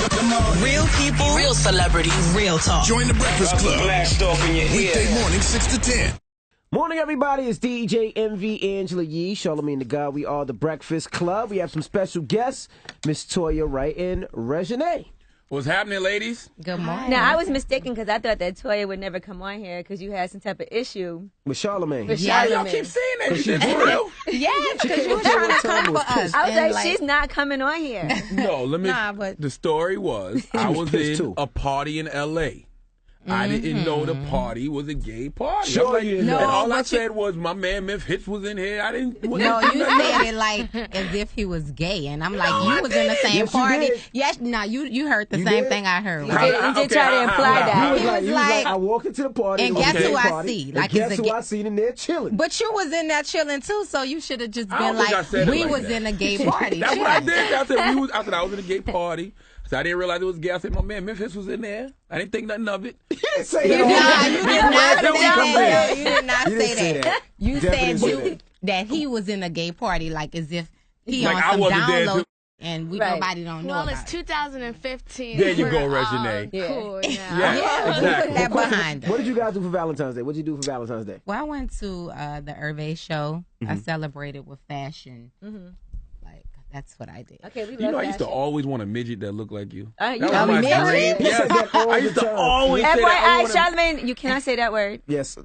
Real people, real celebrities, real talk. Join the Breakfast Club. Blast off in your Weekday ear. morning, 6 to 10. Morning, everybody. It's DJ MV Angela Yee, Charlamagne the God. We are the Breakfast Club. We have some special guests, Miss Toya, Wright, and Reginae. What's happening, ladies? Good morning. Now, I was mistaken because I thought that Toya would never come on here because you had some type of issue. With Charlamagne. With Y'all Charlamagne. keep saying that shit for real. Yes, because you were trying to come for us. I was and like, she's not coming on here. No, let me. Nah, but- The story was I was pissed in too. a party in L.A. I didn't know the party was a gay party. Sure I'm like, you didn't and know. all I but you- said was my man Myth Hits was in here. I didn't. No, you said it like as if he was gay, and I'm like, I you was in the same Yes, you party. did. Yes, no, you heard the You same did? thing I heard. You did try to imply how- that. You was like, like- I walked into the party. And it was guess a gay who I party, see? and Like, guess it's a who gay- I seen in there chilling? But you was in there chilling too, so you should have just I been don't think I like, said it we like was that. in a gay party. That's what I did. I said I was in a gay party. So I didn't realize it was gay. I said my man Memphis was in there. I didn't think nothing of it. You didn't say Nah, that. you did not Don't say come that. in. You did not You didn't say say that. that. You Definitely said said that he was in a gay party, like as if he Like, on I some wasn't there download, too. and Right. nobody don't know Well, about it's it. 2015. There you We're go, all Reginae. Cool now. Yeah, Yeah, exactly. put that behind us. What did you guys do for Valentine's Day? What did you do for Valentine's Day? Well, I went to the Hervé show. I celebrated with fashion. Like, that's what I did. Okay, we love You know, I used to fashion. always want a midget that looked like you. You That was know, my midget? dream. You said that all I the used to time. always say that. FYI, I wanna- Charlamagne, you cannot say that word. Yes.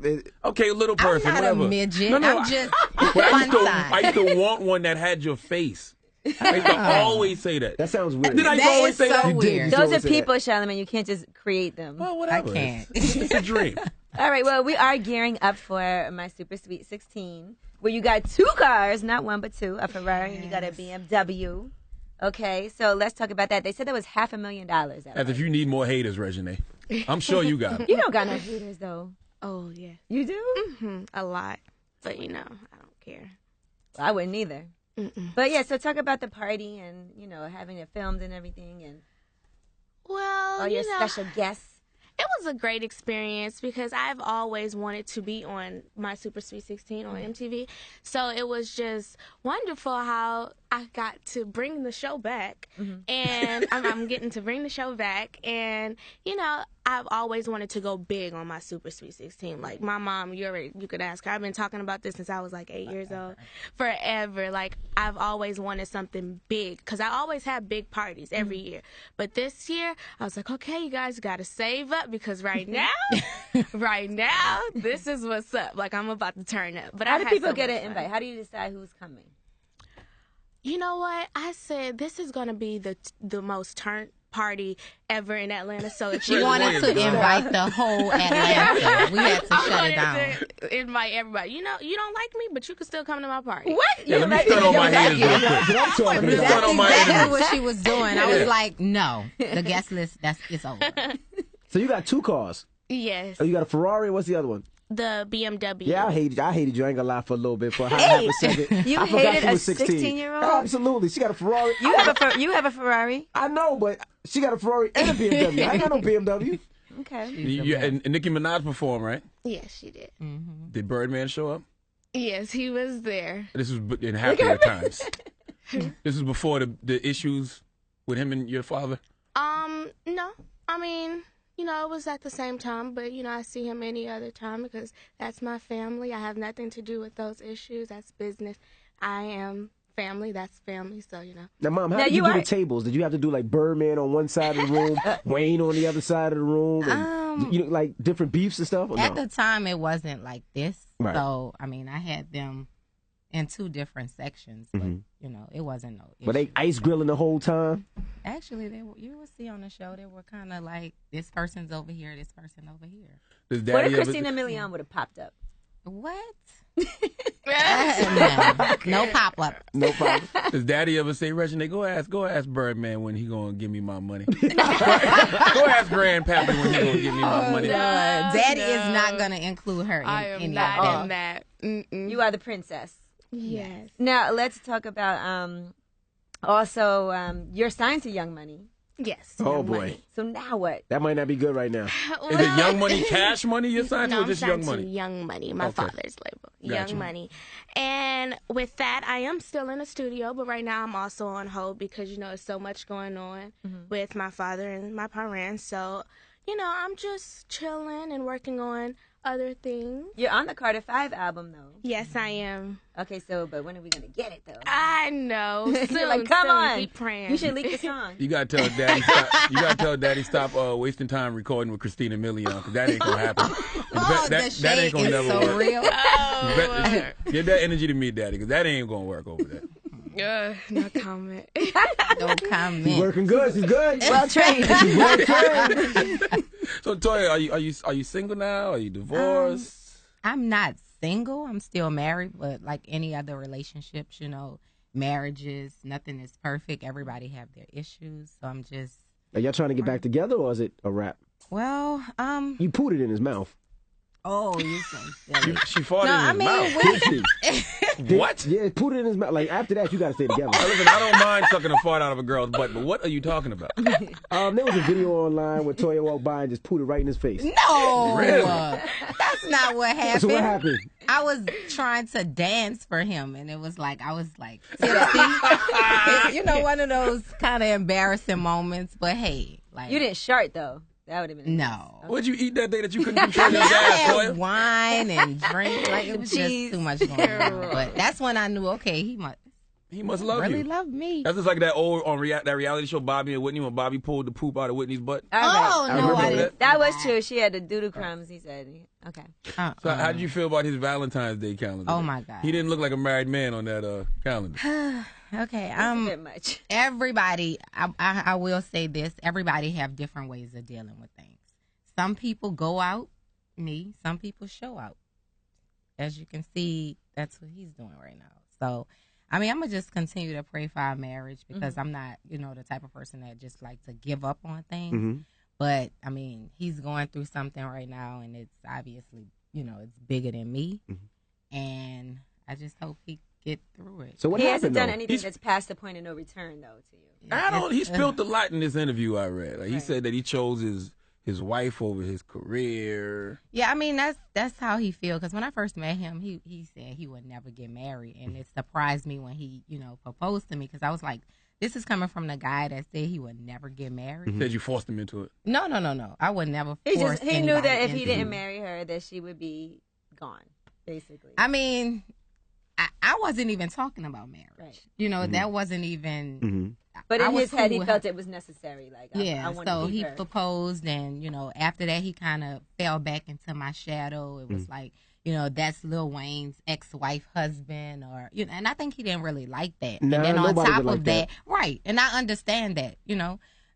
Okay, little person, I'm not whatever. a midget. No, no, I'm just but fun size. I used to want one that had your face. I used to always say that. That sounds weird. Did I That always is say so that? You did. weird. You Those are always say that. people, Charlamagne. You can't just create them. Well, whatever. I can't. It's a dream. All right, well, we are gearing up for my Super Sweet 16, where you got two cars, not one, but two, a Ferrari, and you got a BMW. Okay, so let's talk about that. They said that was $500,000. As if you need more haters, Reginae. I'm sure you got 'em. You don't got no haters, though. Oh, yeah. You do? A lot. But, I don't care. Well, I wouldn't either. But, yeah, so talk about the party and, having it filmed and everything and Well, all your special guests. it was a great experience because I've always wanted to be on my Super Sweet 16 on MTV. So it was just wonderful how I got to bring the show back. And I'm getting to bring the show back. And, I've always wanted to go big on my Super Sweet 16. Like my mom, you could ask her. I've been talking about this since I was like 8 years old. Forever. Like I've always wanted something big because I always have big parties every year. But this year, I was like, okay, you guys got to save up because right now, this is what's up. Like I'm about to turn up. But How I do had people so get much an fun. invite? How do you decide who's coming? You know what? I said this is going to be the most turned party ever in Atlanta. So if She you wanted to invite the whole Atlanta. We had to shut it down. to invite everybody. You don't like me, but you can still come to my party. What? Yeah, let me start on my haters real quick. That's what I'm talking Let me about. start on my Exactly enemies. what she was doing. I was like, no, the guest list, it's over. So you got two cars. Yes, Oh, you got a Ferrari. What's the other one? the BMW. Yeah, I hated you. I ain't gonna lie for a little bit. For half a second. You I forgot hated she a was 16. 16-year-old? Absolutely. She got a Ferrari. You have a Ferrari? I know, but she got a Ferrari and a BMW. I ain't got no BMW. Okay. And Nicki Minaj performed, right? Yes, she did. Did Birdman show up? Yes, he was there. This was in happier times. This was before the issues with him and your father. No, I mean, it was at the same time, but I see him any other time because that's my family. I have nothing to do with those issues. That's business. I am family. That's family. So Now, Mom, how Now, did you you do are- the tables? Did you have to do like Birdman on one side of the room, Wayne on the other side of the room, and like different beefs and stuff? Or At no? the time, it wasn't like this. Right. So, I mean, I had them in two different sections, but, it wasn't no issue. Were they ice grilling the whole time? Actually, you will see on the show, they were kind of like, this person's over here, this person over here. Does What Daddy if ever- Christina Milian would have popped up? What? No pop-up. No problem. Does Daddy ever say, Reginae, go ask Birdman when he gonna give me my money? Go ask Grandpappy when he gonna give me my money. Daddy is not going to include her in I am any not of in that. You are the princess. Yes. Now, let's talk about also you're signed to Young Money. Yes. Oh, Young boy. Money. So now what? That might not be good right now. Is it Young Money, Cash Money you're signed to, No, or I'm just signed Young to Money? Young Money, my Okay. father's label. Gotcha. Young Money. And with that, I am still in the studio, but right now I'm also on hold because, there's so much going on with my father and my parents. So, I'm just chilling and working on other things. You're on the Carter 5 album, though. Yes, I am. Okay, but when are we going to get it, though? I know. Soon, Like, come soon. on. Keep praying. You should leak the song. You gotta tell Daddy stop. You gotta tell Daddy stop wasting time recording with Christina Milian, because that ain't gonna happen. That ain't gonna never so work. real. Give that energy to me, Daddy, because that ain't gonna work over there. No comment. No comment. She's working good. She's good. Well trained. She's well trained. So Toya, are you single now? Are you divorced? I'm not single. I'm still married, but like any other relationships, marriages, nothing is perfect. Everybody have their issues. So I'm just. Are y'all trying to get back together, or is it a wrap? Well, You put it in his mouth. Oh, you so silly. She fought No, in his mouth. Did she? What? Yeah, put it in his mouth. Like, after that, you got to stay together. Now, listen, I don't mind sucking a fart out of a girl's butt, but what are you talking about? There was a video online where Toya walked by and just put it right in his face. No, Really? that's not what happened. So what happened? I was trying to dance for him, and it was like I was like tipsy. One of those kind of embarrassing moments. But hey, like You didn't shart, though. That would have been no. What'd you eat that day that you couldn't control your I gas, had Toya? wine and drink. Like it was just too much going on. But that's when I knew, okay, he must love really you. love me. That's just like that old that reality show Bobby and Whitney, when Bobby pulled the poop out of Whitney's butt. Oh no, remember I that. didn't. That was true. She had the doodle crumbs, he said. Okay. So how did you feel about his Valentine's Day calendar? Oh, my God. He didn't look like a married man on that calendar. Okay, That's a bit much. everybody. I will say this: everybody have different ways of dealing with things. Some people go out, some people show out. As you can see, that's what he's doing right now. So, I'm gonna just continue to pray for our marriage because I'm not, the type of person that just like to give up on things. Mm-hmm. But he's going through something right now, and it's obviously, it's bigger than me, and I just hope he get through it. So what He happened, hasn't done though? anything that's past the point of no return, though, to you. He spilled a lot in this interview I read. Like, he said that he chose his wife over his career. Yeah, that's how he feels. Because when I first met him, he said he would never get married, and it surprised me when he proposed to me because I was like, this is coming from the guy that said he would never get married. Said you forced him into it. No. I would never force He knew that if he into didn't it. marry her, that she would be gone, basically. I wasn't even talking about marriage. Right. That wasn't even. But I in was his head, cool he with felt her. it was necessary. Like, Yeah, I want so to keep he her. proposed, and after that, he kind of fell back into my shadow. It was like, that's Lil Wayne's ex-wife husband, or and I think he didn't really like that. Nah, and then on nobody top would like of that, right? And I understand that,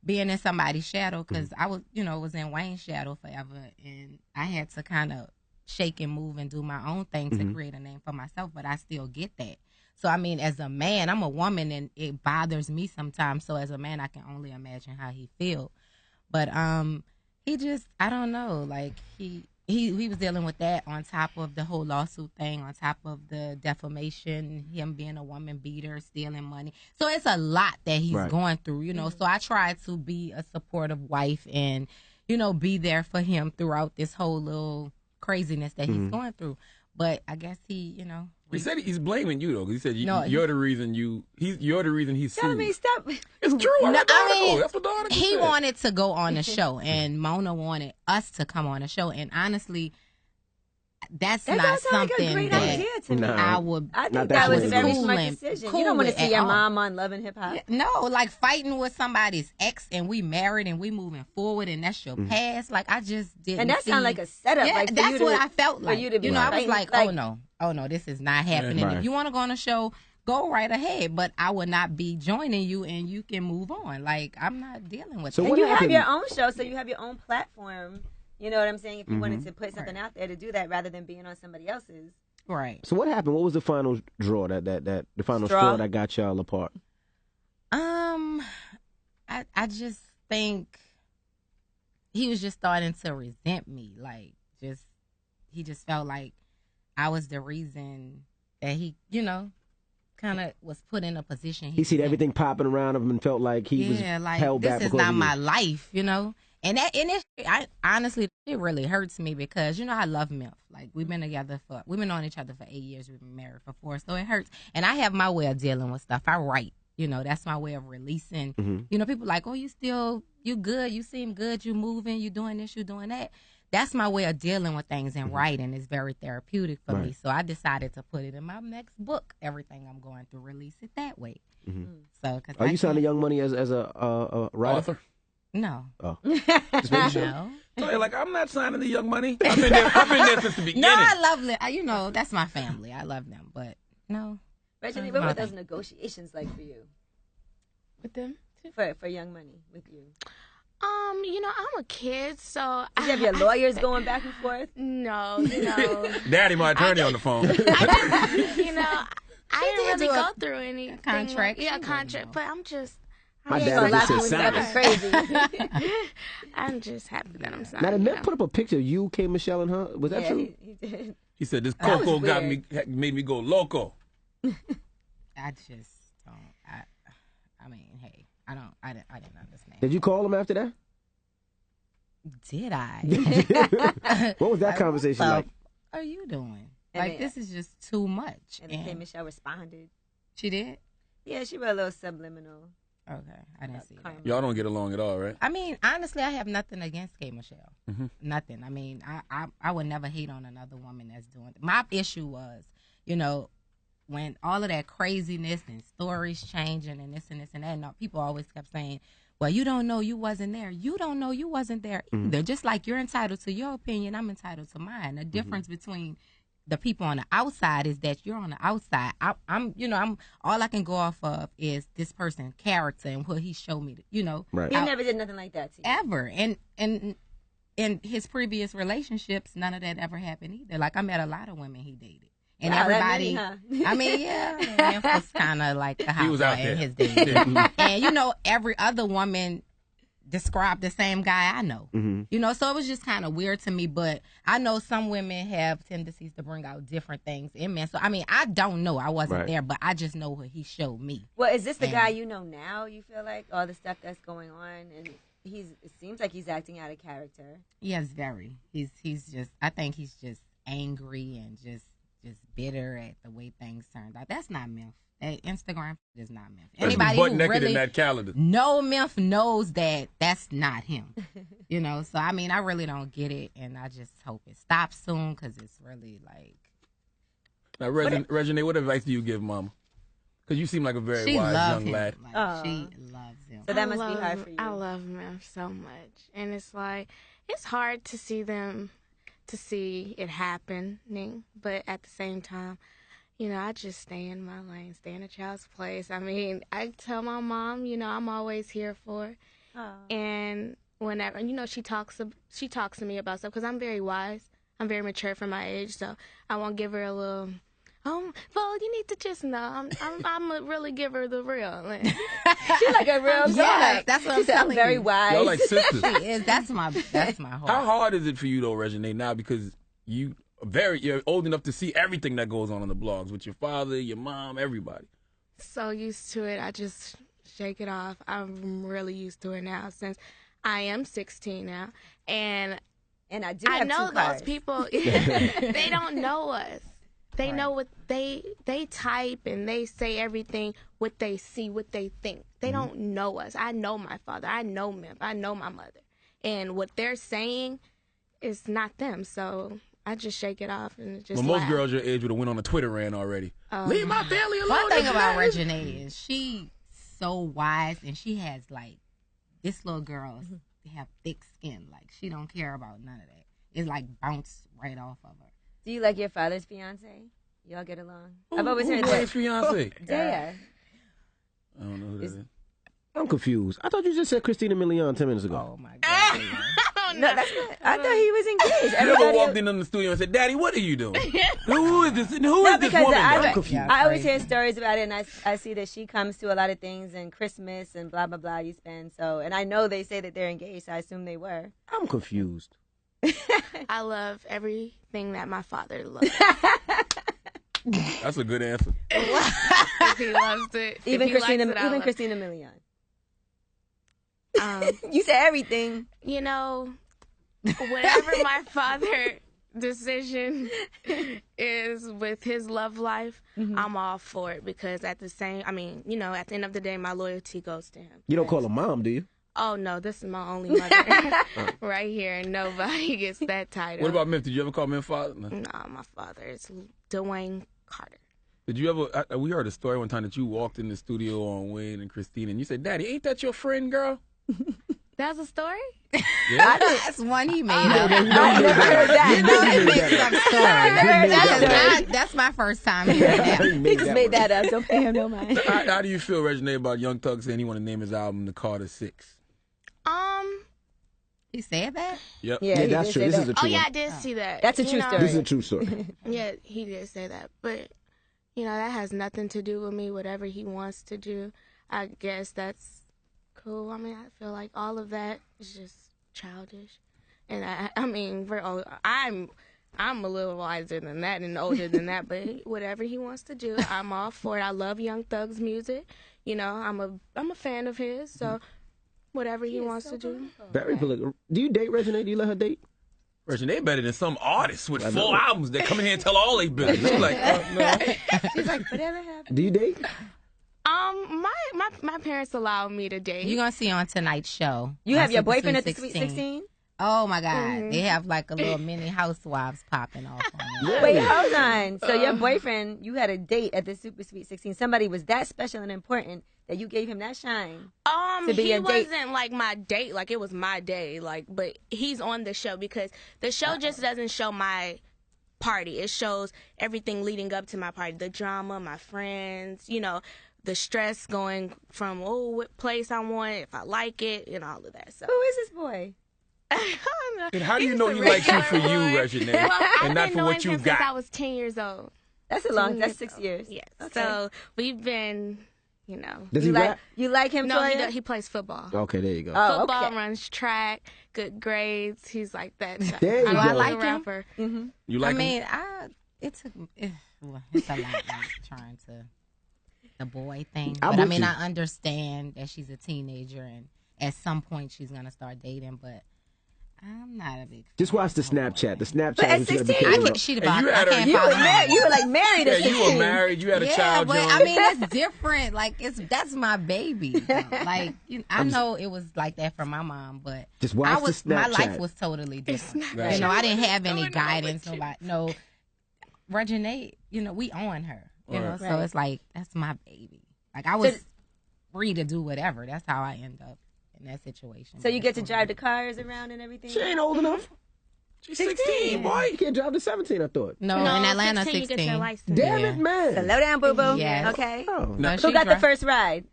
being in somebody's shadow because I was, was in Wayne's shadow forever, and I had to kind of shake and move and do my own thing to create a name for myself. But I still get that. So, as a man, I'm a woman, and it bothers me sometimes. So, as a man, I can only imagine how he feel. But he just, I don't know, like, he was dealing with that on top of the whole lawsuit thing, on top of the defamation, him being a woman beater, stealing money. So, it's a lot that he's going through, So, I try to be a supportive wife and, be there for him throughout this whole little craziness that he's going through. But I guess he said he's blaming you though. He said No, you're the reason you're the reason he's Tell sued. me, stop. It's true. I read the article. That's what the article he said. wanted to go on the show, and Mona wanted us to come on the show. And honestly, that's That not does sound like something a great that idea to me. Nah. I would. I Not think that that was a way. very Cool smart and- decision. cool You don't want to with see at your all. mom on Love and Hip Hop. No, like fighting with somebody's ex, and we married, and we moving forward, and that's your past. Like I just didn't. And that see, sounds like a setup. Yeah, like for that's you to, what I felt for like. you to be I was fighting, like, oh no, this is not happening. Right. If you want to go on a show, go right ahead. But I would not be joining you, and you can move on. Like I'm not dealing with So that. And what you have happened? your own show, so you have your own platform. You know what I'm saying? If you wanted to put something out there to do that rather than being on somebody else's. Right. So what happened? What was the final draw that the final straw that got y'all apart? I just think he was just starting to resent me. Like, he just felt like I was the reason that he, kind of was put in a position. He seen everything popping around him and felt like he was like, held back. This is not my life, you know. And honestly, it really hurts me because, you know, I love Myth. Like, we've been on each other for 8 years. We've been married for 4, so it hurts. And I have my way of dealing with stuff. I write, you know, that's my way of releasing. You know, people like, oh, you good, you seem good, you moving, you doing this, you doing that. That's my way of dealing with things, and writing is very therapeutic for me. So I decided to put it in my next book, everything I'm going through, release it that way. So, Are you signing Young Money as a writer? Author? No. Oh. Just making sure. No. So you're like, I'm not signing the Young Money. I've been there since the beginning. No, I love them. You know, that's my family. I love them, but no. Reginae, what were those negotiations like for you? With them? For Young Money, with you? You know, I'm a kid, so Did you have your lawyers going back and forth? No, you know. Daddy, my attorney on the phone. You know, I didn't really go through any contract. Yeah, contract. But I'm just. My dad just said Something crazy. I'm just happy that I'm signing. Now, did Myth put up a picture of you, K. Michelle, and her? Was that true? He did. He said, this cocoa made me go loco. I just don't. I mean, hey, I didn't understand. Did you call him after that? Did I? What was that conversation like? What are you doing? And Like, this is just too much. And then K. Michelle responded. She did? Yeah, she wrote a little subliminal. Okay, I didn't see that. Y'all don't get along at all, right? I mean, honestly, I have nothing against K. Michelle. Nothing. I mean, I would never hate on another woman that's doing it. My issue was, you know, when all of that craziness and stories changing and this and this and that, and people always kept saying, well, you don't know, you wasn't there. You don't know, you wasn't there either. Just like you're entitled to your opinion, I'm entitled to mine. The difference between the people on the outside is that you're on the outside. I'm all I can go off of is this person's character and what he showed me. You know, Right. He never did nothing like that to you. ever. And in his previous relationships, none of that ever happened either. Like, I met a lot of women he dated. And Wow, that everybody, many, huh? I mean, yeah, Memphis was kind of like the hot was boy out there. in his days. And, you know, every other woman described the same guy I know. You know, so it was just kind of weird to me. But I know some women have tendencies to bring out different things in men. So, I mean, I don't know. I wasn't there, but I just know what he showed me. Well, is this the guy you know now, you feel like? All the stuff that's going on? And it seems like he's acting out of character. Yes, very. He's just, I think he's just angry and just bitter at the way things turned out. That's not Myth. That Instagram is not Myth. Anybody butt who naked really in that calendar. know Myth knows that that's not him. You know, so I mean, I really don't get it, and I just hope it stops soon because it's really like. Now, Reginae, what advice do you give Mama? Because you seem like a very She wise loves young him. lad. Like, she loves him. So that must be hard for you. I love them so much. And it's like, it's hard to see it happening. But at the same time, you know, I just stay in my lane, stay in a child's place. I mean, I tell my mom, you know, I'm always here for her. And whenever, you know, she talks to me about stuff because I'm very wise. I'm very mature for my age. So I won't give her a little... well, you need to just know. I'm a really give her the real. She's like a real Yeah, that's what I'm I'm telling very you. wise. Y'all like sisters. She is. That's my heart. How hard is it for you, though, Reginae, now? Because you're old enough to see everything that goes on the blogs with your father, your mom, everybody. So used to it, I just shake it off. I'm really used to it now since I am 16 now. And I do have I know two cars. those people, they don't know us. They know what they type and they say everything, what they see, what they think. They don't know us. I know my father. I know Mim. I know my mother. And what they're saying is not them. So I just shake it off and just Well, most laugh. girls your age would have went on a Twitter rant already. Leave my family alone. One thing about Reginae is she's so wise, and she has like this little girl have thick skin. Like, she don't care about none of that. It's like bounce right off of her. Do you like your father's fiance? Y'all get along? I've always Who's heard Wright's that. fiance? Toya. I don't know who that is. I'm confused. I thought you just said Christina Milian 10 minutes ago. Oh my God. No, that's not. I thought he was engaged. You ever Everybody- walked in the studio and said, "Daddy, what are you doing? Who is this? Who No, is this because woman?" I, now?" I'm confused. Yeah. I always Crazy. hear stories about it, and I see that she comes to a lot of things and Christmas and blah blah blah. You spend so, and I know they say that they're engaged. So I assume they were. I'm confused. I love everything that my father loves. That's a good answer. If he loves it. Even if he Christina, likes it, I even love Christina Milian. it. You said everything. You know, whatever my father decision is with his love life, I'm all for it because at the end of the day, my loyalty goes to him. You don't call her mom, do you? Oh no, this is my only mother right here, and nobody gets that title. What about Memphis? Did you ever call Memphis father? No. No, my father is Dwayne Carter. Did you ever? We heard a story one time that you walked in the studio on Wayne and Christine, and you said, "Daddy, ain't that your friend, girl?" That's a story? Yeah. That's one he made up. I never heard that. He makes up stories. that. That's my first time hearing that. He just made that up. Don't pay him no mind. How do you feel, Reginae, about Young Thug saying he want to name his album The Carter 6? He said that? Yep. Yeah, that's true. This is a true yeah, one. I did see that. That's a true story. This is a true story. Yeah, he did say that. But, that has nothing to do with me. Whatever he wants to do, I guess that's cool. I mean, I feel like all of that is just childish. And I'm a little wiser than that and older than that, but whatever he wants to do, I'm all for it. I love Young Thug's music. I'm a fan of his, so whatever he wants to do. Very political. Do you date Reginae? Do you let her date? Reginae better than some artists with 4 albums that come in here and tell all they business. She's like, no. She's like, whatever happened. Do you date? My parents allow me to date. You're going to see on tonight's show. You have your Super boyfriend at the Sweet Sweet 16? Oh, my God. They have like a little mini housewives popping off on it. Wait, hold on. So your boyfriend, you had a date at the Super Sweet 16. Somebody was that special and important that you gave him that shine. To be he your date. wasn't like my date, like it was my day, but he's on the show because the show just doesn't show my party. It shows everything leading up to my party, the drama, my friends, the stress going from what place I want, if I like it, and all of that. So Who is this boy? And how do you know he likes you for you, Reginae, and not for what you Since got? I was 10 years old. That's that's 6 years. Yes. Okay. So we've been, Does he rap? You like him, No, Toya? he plays football. Okay, there you go. Oh, Football, okay. runs track, good grades. He's like that. There you I'm go. a I like him. rapper. You like him? It's a lot like trying to the boy thing. I'm But I with mean, you. I understand that she's a teenager and at some point she's going to start dating, but I'm not a big Just watch the Snapchat. The Snapchat But at is going to be 16, coming up. She And you had her- can't You follow were him. married. You were like married at Yeah, 16. you were married. You had a Yeah, child. but John. I mean, it's different. Like, that's my baby. Like, I know it was like that for my mom, but Just watch the my Snapchat. life was totally different. Right. I didn't have any guidance. Reginae, we on her. Right. So it's like that's my baby. Like I was free to do whatever. That's how I end up in that situation. So you get to drive the cars around and everything? She ain't old enough. She's 16, boy. You can't drive to 17, I thought. No, in Atlanta, 16. You get your license. Damn Yeah. it, man. Slow down, boo-boo. Yes. Okay. Oh. No, Who she got the dri- first ride?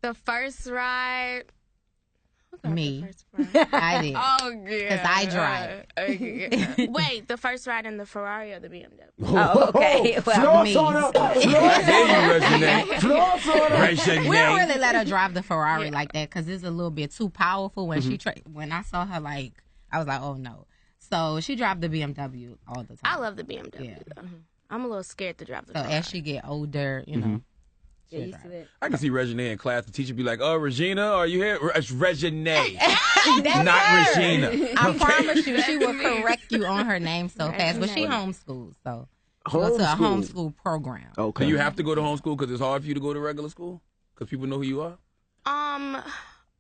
The first ride. Who got Me. The first ride? I did. Oh, yeah. 'Cause I drive. Okay. Wait, the first ride in the Ferrari or the BMW? Oh, okay. Well, me. Floss on her. There you, Reginae. Floss on her. We don't Reginae. really let her drive the Ferrari like that because it's a little bit too powerful. When when I saw her, I was like, oh no. So she drives the BMW all the time. I love the BMW, Yeah. though. I'm a little scared to drive the So Ferrari. as she get older, you know, get used to it. I can see Reginae in class. The teacher be like, "Oh, Regina, are you here?" It's Reginae, not Regina. I promise you, she will correct you on her name so fast. But she homeschooled, so she goes to a homeschool program. Okay. Do you have to go to homeschool because it's hard for you to go to regular school because people know who you are?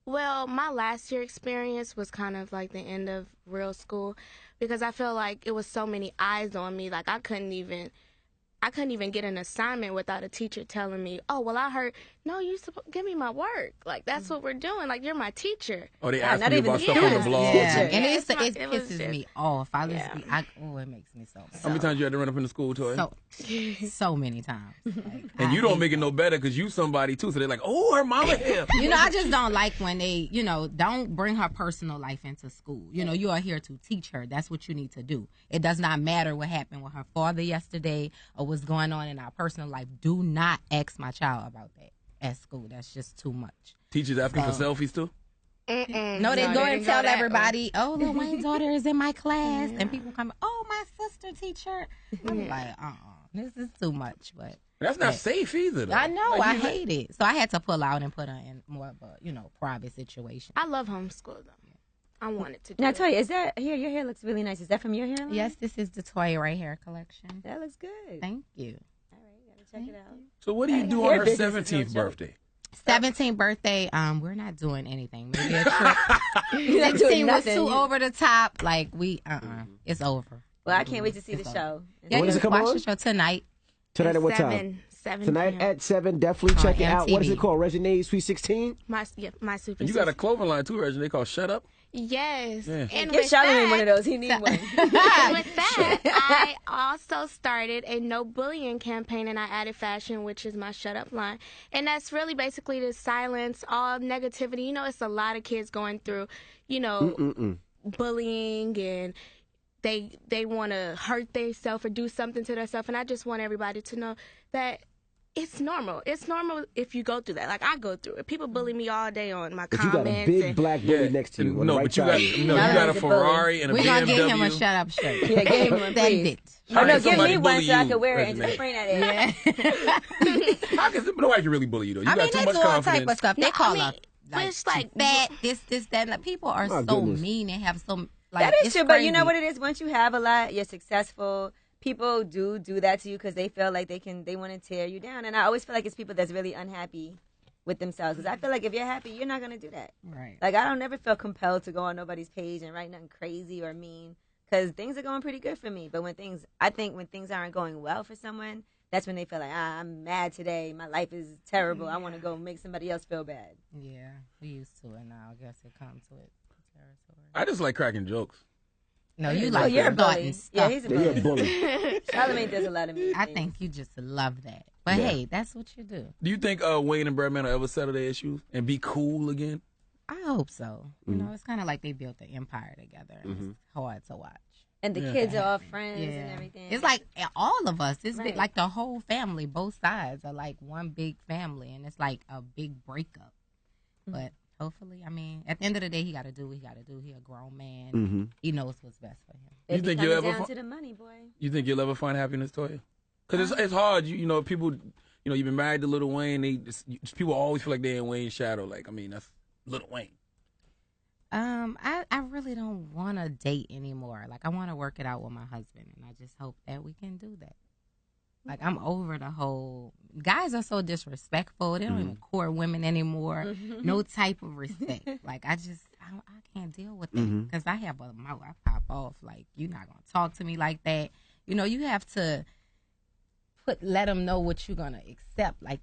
Well, my last year experience was kind of like the end of real school because I feel like it was so many eyes on me. Like I couldn't even get an assignment without a teacher telling me, "Oh, well, I heard no, you give me my work. Like that's what we're doing. Like you're my teacher." Or they Yeah, ask not you even about the stuff on the students. blog. Yeah, Yeah, and it's it not- it was pisses just- me off. I listen, Yeah. it makes me so mad. How many times you had to run up in the school, Toya? So many times. Like, And you don't make it no better because you somebody too. So they're like, "Oh, her mama here." I just don't like when they, don't bring her personal life into school. You are here to teach her. That's what you need to do. It does not matter what happened with her father yesterday or what's going on in our personal life. Do not ask my child about that at school. That's just too much. Teachers asking for selfies too. No, they go and tell everybody, "Oh, Lil Wayne's daughter is in my class," and people come, "Oh, my sister teacher." I'm like, This is too much, but That's not safe either, though. I know, Like, I hate it. So I had to pull out and put her in more of a, private situation. I love homeschool though. I wanted to do Now, it. Toya, is that here? Your hair looks really nice. Is that from your hairline? Yes, this is the Toya Wright hair collection. That looks good. Thank you. All right, gotta check it out. So what do you do on her 17th birthday? 17th birthday, we're not doing anything. Maybe a trip. You're not doing 16 was nothing. too over the top. Like, it's over. Well, I can't wait to see the show. Yeah, When does it come watch on? the show tonight. Tonight at what time? 7 Tonight p.m. at 7. Definitely check it out. What is MTV. it called? Reginae Sweet 16? my super. And you got a clothing line too, Reggie. They call Shut Up. Yes. Yeah. And Get with Charlamagne that, one of those. He needs one. with that, I also started a no bullying campaign, and I added fashion, which is my Shut Up line. And that's really basically to silence all negativity. It's a lot of kids going through, bullying, and they want to hurt themselves or do something to themselves. And I just want everybody to know that it's normal. It's normal if you go through that. Like, I go through it. People bully me all day on my But you comments. got a big and black bully next to you. On No, the right but you side. got you got a Ferrari and a We're BMW. going to get him a shut up shirt. Yeah, get him one, Send please. it. Oh, no, How can give somebody me one bully so I you, can wear it and Reginae? just bring that in. How can nobody can really bully you though? You I got mean, too they much do all confidence. type of stuff. They No, call I mean, us it's like fat, this, that. Like, people are My so goodness. mean and have so, like, That is it's true, but you know crazy. what it is? Once you have a lot, you're successful. People do that to you because they feel like they want to tear you down. And I always feel like it's people that's really unhappy with themselves. Because I feel like if you're happy, you're not going to do that. Right. Like, I don't never feel compelled to go on nobody's page and write nothing crazy or mean because things are going pretty good for me. But I think when things aren't going well for someone, that's when they feel like, I'm mad today. My life is terrible. I want to go make somebody else feel bad. Yeah, we used to it now. I guess it comes with the territory. I just like cracking jokes. No, you Oh, like you're a starting bully. stuff. Yeah, he's a Yeah, you're a bully. bully. Charlamagne does a lot of mean I things. think you just love that. But Yeah. hey, that's what you do. Do you think Wayne and Birdman will ever settle their issues and be cool again? I hope so. You know, it's kind of like they built an empire together. And It's hard to watch. And the kids are all friends and everything. It's like all of us. It's Right. like the whole family. Both sides are like one big family, and it's like a big breakup. But hopefully, I mean, at the end of the day, he got to do what he got to do. He a grown man. He knows what's best for him. It You think comes you'll ever down fi- to the money, boy. You think you'll ever find happiness, Toya? Because it's hard. You know, people. You know, you've been married to Lil Wayne. People always feel like they're in Wayne's shadow. Like, I mean, that's Lil Wayne. I really don't want to date anymore. Like, I want to work it out with my husband, and I just hope that we can do that. Like, I'm over the whole. Guys are so disrespectful. They don't even court women anymore. No type of respect. Like, I can't deal with that because I have a mouth. I pop off. Like, you're not gonna talk to me like that. You know, you have to let them know what you're gonna accept. Like,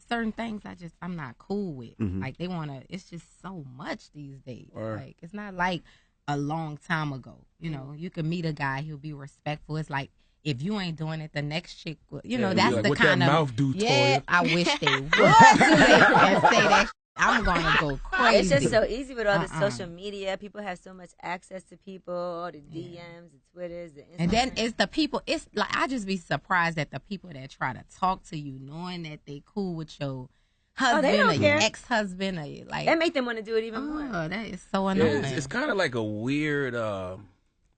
certain things I'm not cool with. Like, they wanna. It's just so much these days. Right. Like, it's not like a long time ago. You know, you can meet a guy, he'll be respectful. It's like, if you ain't doing it, the next chick will. You know, Yeah, that's like, the what kind that of mouth do, yeah. Toya? I wish they would do that and say that. I'm gonna go crazy. It's just so easy with all the social media. People have so much access to people, all the DMs, the Twitters, the Instagram. And then it's the people. It's like I just be surprised at the people that try to talk to you, knowing that they cool with your husband don't or your care. ex-husband, or your, like. That make them want to do it even more. Oh, that is so Yeah, annoying. it's kind of like a weird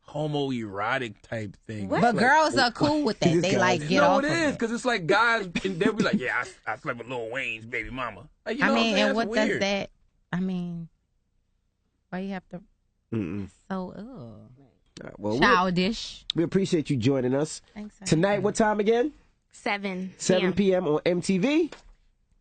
homoerotic type thing. What? But Like, girls are cool with that. This They guy- like get no, off it of is it. because it's like guys, and they'll be like, "Yeah, I slept with Lil Wayne's baby mama." Like, you know I mean, what I'm saying? and what That's does weird. that? I mean, why you have to? Mm-mm. So All right, well, childish. we appreciate you joining us. Thanks. Tonight, what time again? 7 7 p.m. on MTV.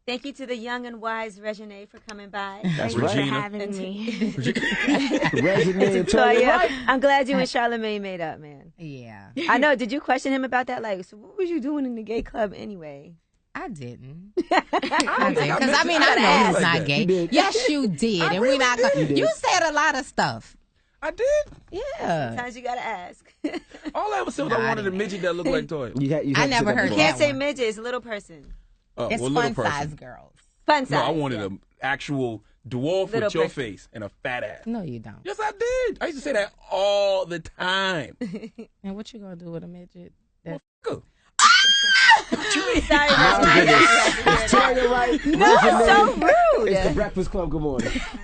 Thank you to the young and wise Reginae for coming by. That's Thank you for Regina. having me. Reginae and Toya Wright. I'm glad you and Charlamagne made up, man. Yeah, I know. Did you question him about that? Like, so what was you doing in the gay club anyway? I didn't. I Because think I mean, I mentioned- know like he's not that. gay. You did. Yes, you did, and we not. did. You said a lot of stuff. I did. Yeah. Sometimes you gotta ask. All I ever said was I wanted a midget that looked like Toya. You I had to never sit up heard before. Can't that say one. midget. It's a little person. Oh, It's well, little fun person. size girls. Fun size. No, I wanted yeah. an actual dwarf Little with your person. face and a fat ass. No, you don't. Yes, I did. I used to say that all the time. And what you gonna do with a midget? Go. Sorry, My Reginae. goodness. It's Toya Wright. No, it's so rude. It's the Breakfast Club. Good morning.